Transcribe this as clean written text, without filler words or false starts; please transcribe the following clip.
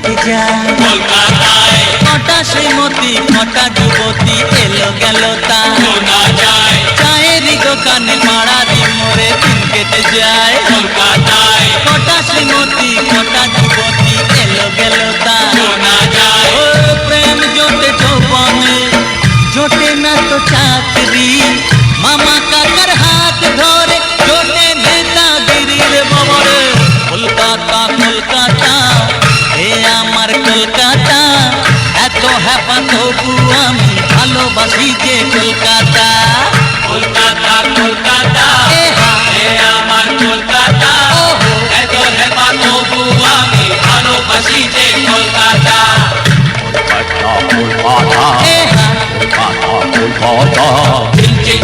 কেটে যায় কলকাতায়। কটা শ্রীমতী কটা যুবতী এলো গেল তা শোনা যায় চায়েরই দোকানে পাড়ারি মোড়ে দিন কেটে যায় কলকাতায়। কটা শ্রীমতী কটা যুবতী এলো গেল তা শোনা যায় ও প্রেম জোটে যৌবনে জোটে না তো চাকরি মামা কাকার হাত ধরে জোটে নেতাগিরির ববরে কলকাতা কলকাতা হে আমার কলকাতা এত হ্যাপা তবু আমি ভালোবাসি যে কলকাতা কলকাতা কলকাতা এ হা হে আমার কলকাতা ওহো এত হেপা তবু আমি ভালোবাসি যে কলকাতা। এ হা চিনচিন